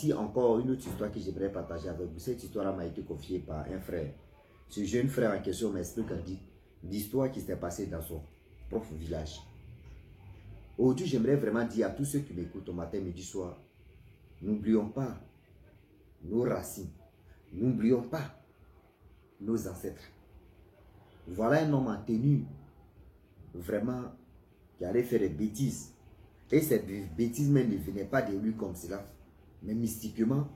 Ici encore une autre histoire que j'aimerais partager avec vous. Cette histoire m'a été confiée par un frère. Ce jeune frère en question m'explique l'histoire qui s'est passée dans son propre village. Aujourd'hui, j'aimerais vraiment dire à tous ceux qui m'écoutent au matin, midi, soir, n'oublions pas nos racines. N'oublions pas nos ancêtres. Voilà un homme en tenue, vraiment, qui allait faire des bêtises. Et ces bêtises même ne venaient pas de lui comme cela. Mais mystiquement,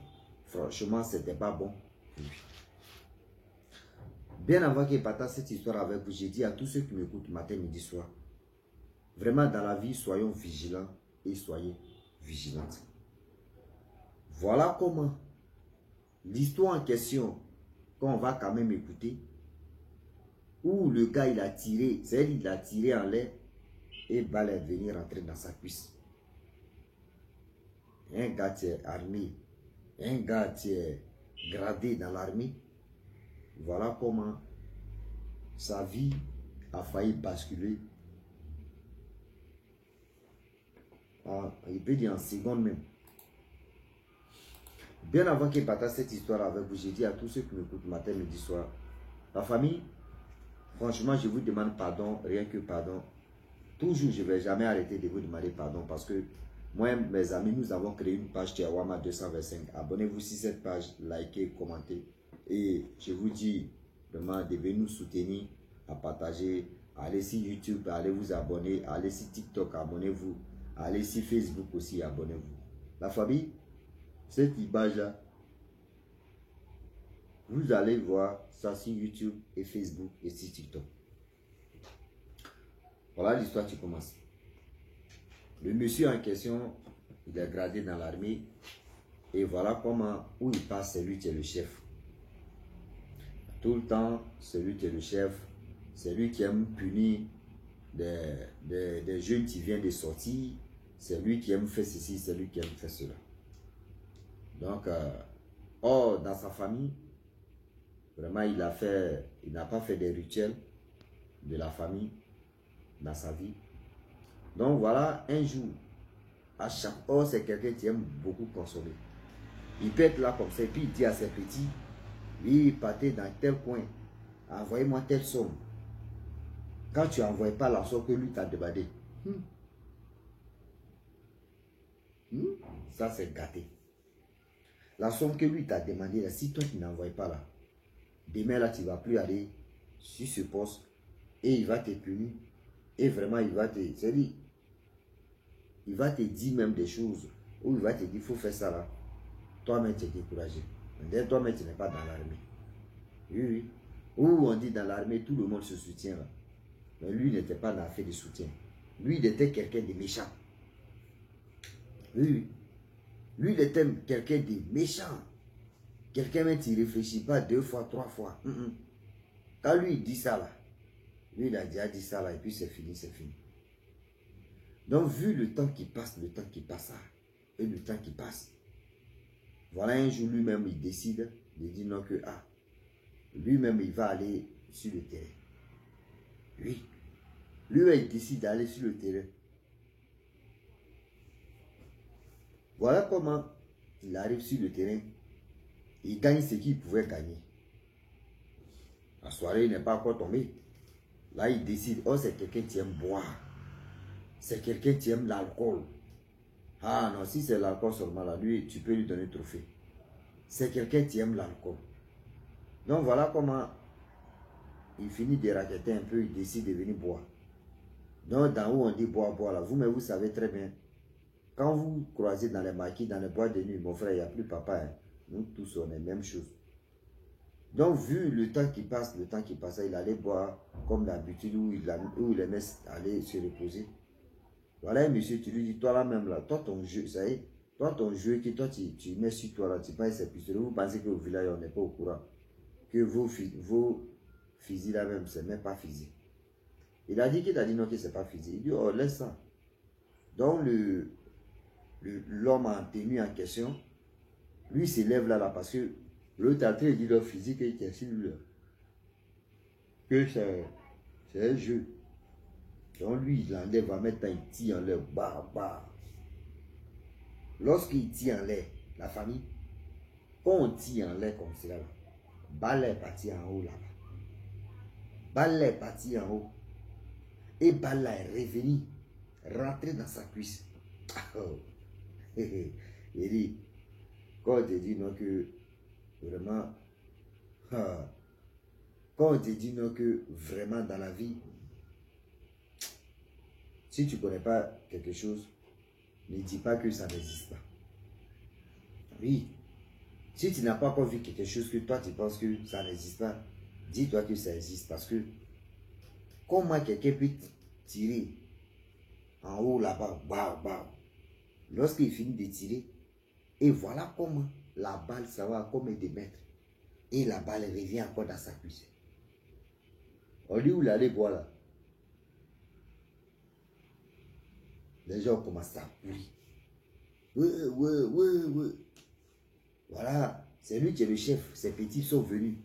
franchement, c'était pas bon. Bien avant qu'il partage cette histoire avec vous, j'ai dit à tous ceux qui m'écoutent matin, midi, soir, vraiment dans la vie, soyons vigilants et soyez vigilantes. Voilà comment l'histoire en question, qu'on va quand même écouter, où le gars il a tiré, c'est-à-dire il a tiré en l'air et balle est venue rentrer dans sa cuisse. Un gars qui est armé, un gars qui est gradé dans l'armée, voilà comment sa vie a failli basculer. Il peut dire en seconde même. Bien avant qu'il partage cette histoire avec vous, j'ai dit à tous ceux qui m'écoutent matin, midi, soir, la famille, franchement, je vous demande pardon, rien que pardon. Toujours, je ne vais jamais arrêter de vous demander pardon parce que moi, mes amis, nous avons créé une page Tiawama 225. Abonnez-vous sur cette page, likez, commentez. Et je vous dis vraiment de venir nous soutenir, à partager. Allez sur YouTube, allez vous abonner. Allez sur TikTok, abonnez-vous. Allez sur Facebook aussi, abonnez-vous. La famille, cette image-là, vous allez voir ça sur YouTube et Facebook et sur TikTok. Voilà l'histoire qui commence. Le monsieur en question, il est gradé dans l'armée et voilà comment, où il passe, c'est lui qui est le chef. Tout le temps, c'est lui qui est le chef, c'est lui qui aime punir des jeunes qui viennent de sortir, c'est lui qui aime faire ceci, c'est lui qui aime faire cela. Donc, dans sa famille, vraiment, il n'a pas fait des rituels de la famille dans sa vie. Donc voilà, un jour, à chaque heure, c'est quelqu'un qui aime beaucoup consommer. Il peut être là comme ça, et puis il dit à ses petits, lui, partez dans tel coin, envoyez-moi telle somme. Quand tu n'envoies pas la somme que lui t'a demandé, ça c'est gâté. La somme que lui t'a demandé, là, si toi tu n'envoies pas là, demain là, tu ne vas plus aller sur ce poste et il va te punir. Et vraiment, il va te... C'est-à-dire, il va te dire même des choses où il va te dire, il faut faire ça là. Toi-même, tu es découragé. Toi-même, tu n'es pas dans l'armée. Oui, oui. Où on dit dans l'armée, tout le monde se soutient là. Mais lui n'était pas dans l'affaire de soutien. Lui, il était quelqu'un de méchant. Oui, oui. Lui, il était quelqu'un de méchant. Quelqu'un même, tu ne réfléchis pas 2 fois, 3 fois. Quand lui, il dit ça là, lui, il a déjà dit ça là, et puis c'est fini, c'est fini. Donc, vu le temps qui passe, et le temps qui passe, voilà un jour, lui-même, il décide de dire non que, lui-même, il va aller sur le terrain. Oui. Lui-même, il décide d'aller sur le terrain. Voilà comment il arrive sur le terrain. Il gagne ce qu'il pouvait gagner. La soirée n'est pas encore tombée. Là, il décide, c'est quelqu'un qui aime boire. C'est quelqu'un qui aime l'alcool. Ah non, si c'est l'alcool seulement, là, lui, tu peux lui donner trophée. C'est quelqu'un qui aime l'alcool. Donc, voilà comment il finit de raqueter un peu, il décide de venir boire. Donc, dans où on dit boire, là, vous-même, vous savez très bien. Quand vous croisez dans les maquis, dans les boîtes de nuit, mon frère, il n'y a plus papa. Hein. Nous tous, on est la même chose. Donc, vu le temps qui passe, il allait boire comme d'habitude où il aimait aller se reposer. Voilà, monsieur, tu lui dis, toi là même là, toi ton jeu, ça y est, toi ton jeu que toi tu mets sur toi là, tu passes ces pistolets, vous pensez qu'au village on n'est pas au courant, que vos fusils là même, c'est même pas fusil. Il a dit qu'il a dit non, que c'est pas fusil. Il dit, oh, laisse ça. Donc, l'homme en tenue en question, lui s'élève là parce que l'autre a dit le physique qui est sur lui. Que c'est un jeu. Donc lui, il enlève, va mettre un tir en l'air. Bah. Lorsqu'il tire en l'air, la famille, quand on tire en l'air comme cela, balle est partie en haut là-bas. Balle est partie en haut. Et balle est revenue, rentrée dans sa cuisse. Oh. Il dit, quand on te dit non que vraiment, quand on te dit non que vraiment dans la vie, si tu ne connais pas quelque chose, ne dis pas que ça n'existe pas. Oui. Si tu n'as pas encore vu quelque chose que toi tu penses que ça n'existe pas, dis-toi que ça existe. Parce que comment quelqu'un peut tirer en haut là-bas, lorsqu'il finit de tirer, et voilà comment la balle, ça va comme des mètres. Et la balle revient encore dans sa cuisse. On dit où l'aller boire là. Les gens commencent à courir. Ouais. Voilà, c'est lui qui est le chef. Ses petits sont venus.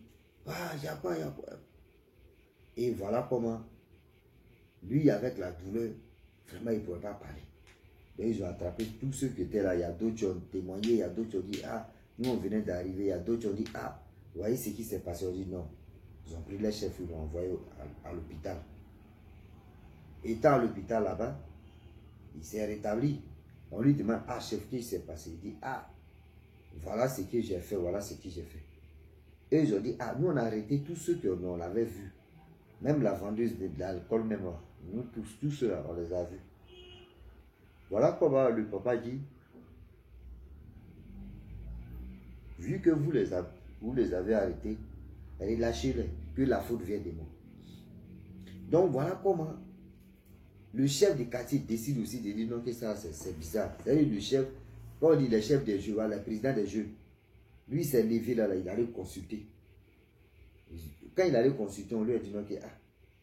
Ah, il y a quoi. Et voilà comment, lui avec la douleur, vraiment il ne pouvait pas parler. Donc ils ont attrapé tous ceux qui étaient là. Il y a d'autres qui ont témoigné, il y a d'autres qui ont dit, ah, nous on venait d'arriver. Il y a d'autres qui ont dit, ah, vous voyez ce qui s'est passé. On dit non. Ils ont pris les chefs, ils l'ont envoyé à l'hôpital. Étant à l'hôpital là-bas, il s'est rétabli. On lui demande, ah chef, qu'est-ce qui s'est passé? Il dit, ah, voilà ce que j'ai fait, voilà ce que j'ai fait. Et ils ont dit, ah, nous on a arrêté tous ceux qu'on l'avait vu. Même la vendeuse de l'alcool, même nous tous ceux-là, on les a vus. Voilà comment le papa dit, vu que vous les avez arrêtés, relâchez-les, que la faute vienne de moi. Donc voilà comment le chef du quartier décide aussi de dire non, que ça c'est bizarre. C'est-à-dire le chef, quand on dit le chef des jeux, le président des jeux, lui s'est levé là, il allait consulter. Quand il allait consulter, on lui a dit non, que ah,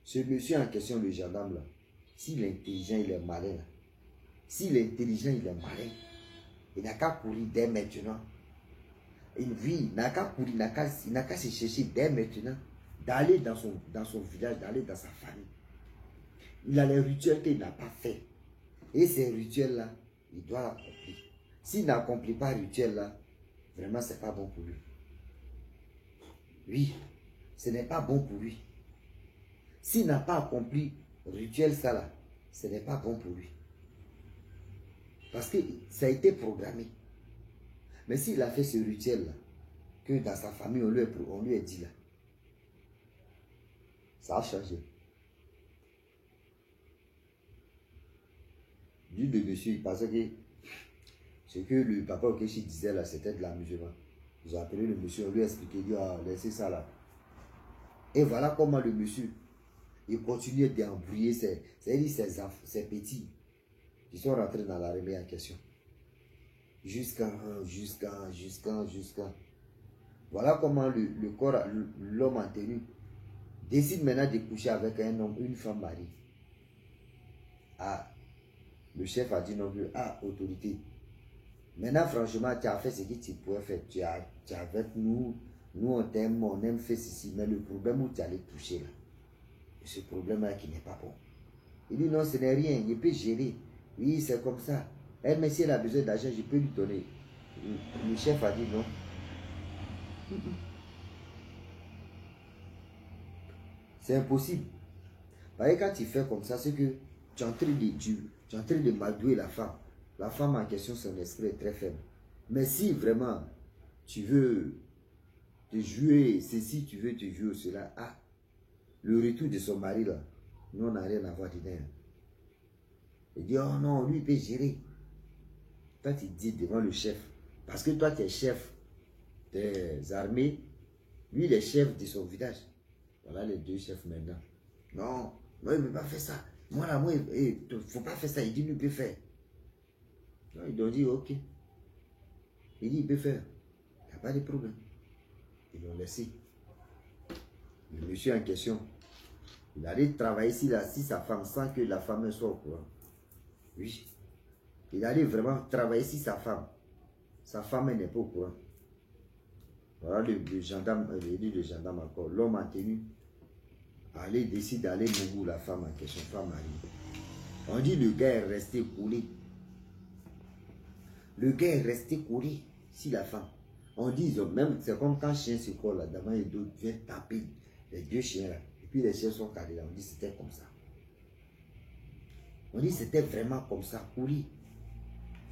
ce monsieur en question, le gendarme là, s'il est intelligent, il est malin là. S'il est intelligent, il est malin. Il n'a qu'à courir dès maintenant. Une vie, il n'a qu'à courir, il n'a qu'à se chercher dès maintenant, d'aller dans son village, d'aller dans sa famille. Il a les rituels qu'il n'a pas fait. Et ces rituels-là, il doit l'accomplir. S'il n'accomplit pas le rituel-là, vraiment, ce n'est pas bon pour lui. Oui, ce n'est pas bon pour lui. S'il n'a pas accompli le rituel, ça là, ce n'est pas bon pour lui. Parce que ça a été programmé. Mais s'il a fait ce rituel-là, que dans sa famille, on lui a dit là, ça a changé. Lui, le monsieur, il pensait que ce que le papa Okechi disait là, c'était de l'amusement. Ils ont appelé le monsieur, on lui a expliqué, il dit, ah, laissez ça là. Et voilà comment le monsieur, il continuait d'embrouiller ses petits qui sont rentrés dans l'armée en question. Jusqu'à. Voilà comment le corps, l'homme en tenue, décide maintenant de coucher avec un homme, une femme mariée. Ah, le chef a dit non plus, ah, autorité. Maintenant, franchement, tu as fait ce que tu pouvais faire. Tu es avec nous, on t'aime, on aime faire ceci. Mais le problème où tu allais toucher là, ce problème-là qui n'est pas bon. Il dit non, ce n'est rien, il peut gérer. Oui, c'est comme ça. Mais si elle a besoin d'argent, je peux lui donner. Le chef a dit non. C'est impossible. Parce que quand tu fais comme ça, c'est que tu es en train de m'adouer la femme. La femme en question, son esprit est très faible. Mais si vraiment tu veux te jouer ceci, tu veux te jouer cela, ah, le retour de son mari là, nous on n'a rien à voir dedans. Il dit, oh non, lui il peut gérer. Toi tu dis devant le chef, parce que toi tu es chef des armées, lui il est chef de son village. Voilà les deux chefs maintenant. Non, moi il ne peut pas faire ça. Moi là, il ne faut pas faire ça. Il dit, lui il peut faire. Non, ils ont dit, ok. Il dit, il peut faire. Il n'y a pas de problème. Ils l'ont laissé. Le monsieur en question, il allait travailler si sa femme, sans que la femme soit au courant. Oui. Il allait vraiment travailler si sa femme n'est pas au courant. Voilà le gendarme, il dit le gendarme encore. L'homme en tenue, décide d'aller mourir la femme en question, femme mariée. On dit le gars est resté coulé. Le gars est resté collé. si la femme, on dit, même, c'est comme quand un chien se colle là, devant et d'autres viennent taper les deux chiens là, et puis les chiens sont calés là, on dit c'était comme ça. On dit c'était vraiment comme ça, pour lui.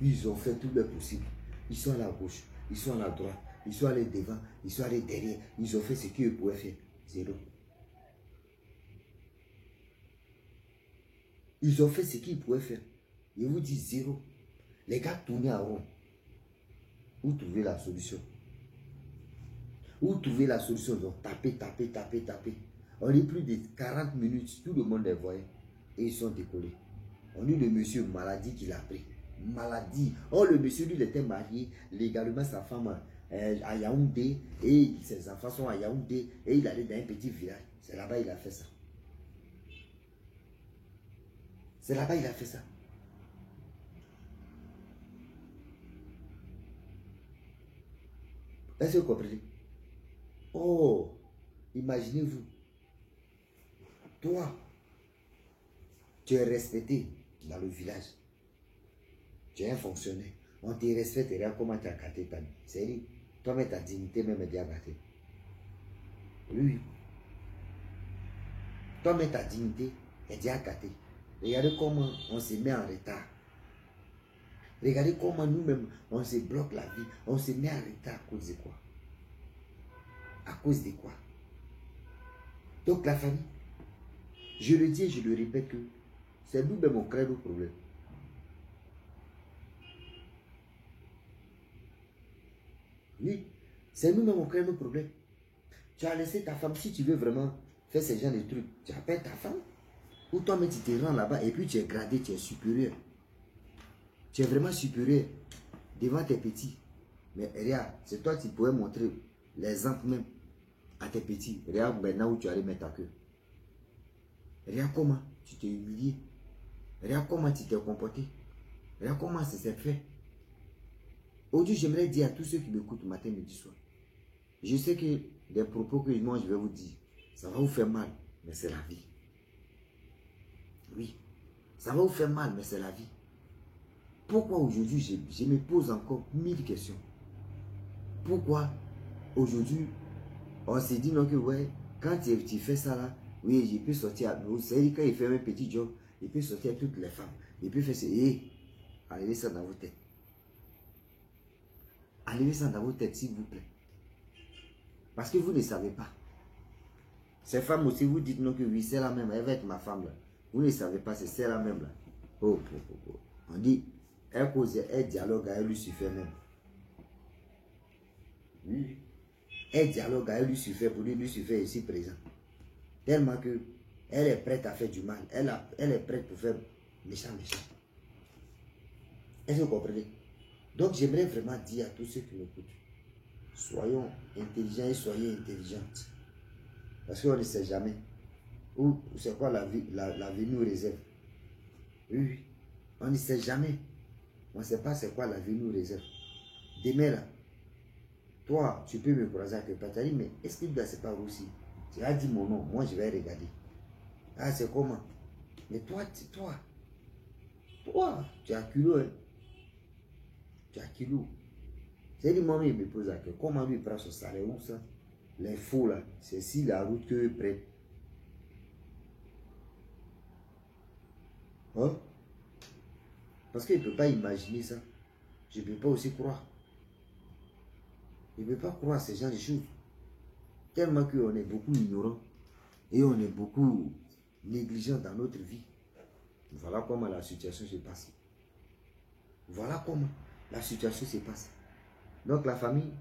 Ils ont fait tout le possible. Ils sont à la gauche, ils sont à la droite, ils sont allés devant, ils sont allés derrière, ils ont fait ce qu'ils pouvaient faire. Zéro. Ils ont fait ce qu'ils pouvaient faire. Je vous dis zéro. Les gars tournaient à rond. Où trouver la solution? Où trouver la solution? Ils ont tapé. On dit plus de 40 minutes, tout le monde les voyait. Et ils sont décollés. On dit le monsieur maladie qu'il a pris. Maladie. Oh, le monsieur, lui, il était marié légalement, sa femme à Yaoundé. Et ses enfants sont à Yaoundé. Et il allait dans un petit village. C'est là-bas qu'il a fait ça. C'est là-bas qu'il a fait ça. Est-ce que vous comprenez? Oh, imaginez-vous. Toi, tu es respecté dans le village. Tu es un fonctionnaire. On te respecte et regarde comment tu as gâté ta vie. C'est-à-dire, toi-même ta dignité même est déjà gâtée. Oui. Toi-même ta dignité est déjà gâtée. Regardez comment on se met en retard. Regardez comment nous-mêmes, on se bloque la vie. On se met en retard à cause de quoi? À cause de quoi? Donc la famille, je le dis et je le répète que c'est nous-mêmes on crée nos problèmes. Oui, c'est nous-mêmes on crée nos problèmes. Tu as laissé ta femme, si tu veux vraiment faire ce genre de trucs, tu appelles ta femme. Ou toi-même tu te rends là-bas et puis tu es gradé, tu es supérieur. Tu es vraiment supérieur devant tes petits. Mais regarde, c'est toi qui pourrais montrer l'exemple même à tes petits. Regarde maintenant où tu allais mettre ta queue. Regarde comment tu t'es humilié. Regarde comment tu t'es comporté. Regarde comment ça s'est fait. Aujourd'hui, j'aimerais dire à tous ceux qui m'écoutent matin, midi, soir. Je sais que les propos que moi je vais vous dire, ça va vous faire mal, mais c'est la vie. Oui, ça va vous faire mal, mais c'est la vie. Pourquoi aujourd'hui, je me pose encore 1000 questions. Pourquoi aujourd'hui, on s'est dit non que ouais, quand tu fais ça là, oui, il peut sortir à nous. C'est-à-dire quand il fait un petit job, il peut sortir à toutes les femmes. Il peut faire ça. Enlevez ça dans vos têtes. Enlevez ça dans vos têtes, s'il vous plaît. Parce que vous ne savez pas. Ces femmes aussi, vous dites non que oui, c'est la même, elle va être ma femme là. Vous ne savez pas, c'est la même là. Oh. On dit, elle cause, elle dialogue avec Lucifer même. Oui. Elle dialogue avec Lucifer pour dire Lucifer est ici présent. Tellement que elle est prête à faire du mal. Elle est prête pour faire méchant. Est-ce que vous comprenez? Donc j'aimerais vraiment dire à tous ceux qui m'écoutent, soyons intelligents et soyez intelligentes. Parce qu'on ne sait jamais où c'est quoi la vie nous réserve. Oui, on ne sait jamais. On ne sait pas c'est quoi la vie nous réserve. Demain là, toi, tu peux me croiser avec le dit, mais est-ce qu'il ne sait pas aussi? Tu as dit mon nom, moi je vais regarder. Ah, c'est comment? Mais toi, tu as culot, hein? Tu as culot. C'est dit, moi, il me pose la question, comment lui prend son salaire, où ça? L'info là, c'est si la route que prête. Hein? Parce qu'il ne peut pas imaginer ça. Je ne peux pas aussi croire. Je ne peux pas croire ces gens de choses. Tellement qu'on est beaucoup ignorants et on est beaucoup négligents dans notre vie. Voilà comment la situation se passe. Voilà comment la situation se passe. Donc la famille,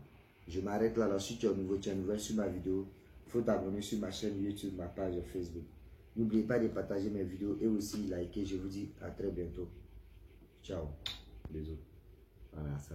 je m'arrête là. Si tu es nouveau, tu es nouvelle sur ma vidéo, il faut t'abonner sur ma chaîne YouTube, ma page Facebook. N'oubliez pas de partager mes vidéos et aussi liker. Je vous dis à très bientôt. Ciao. Bisous. Voilà ça.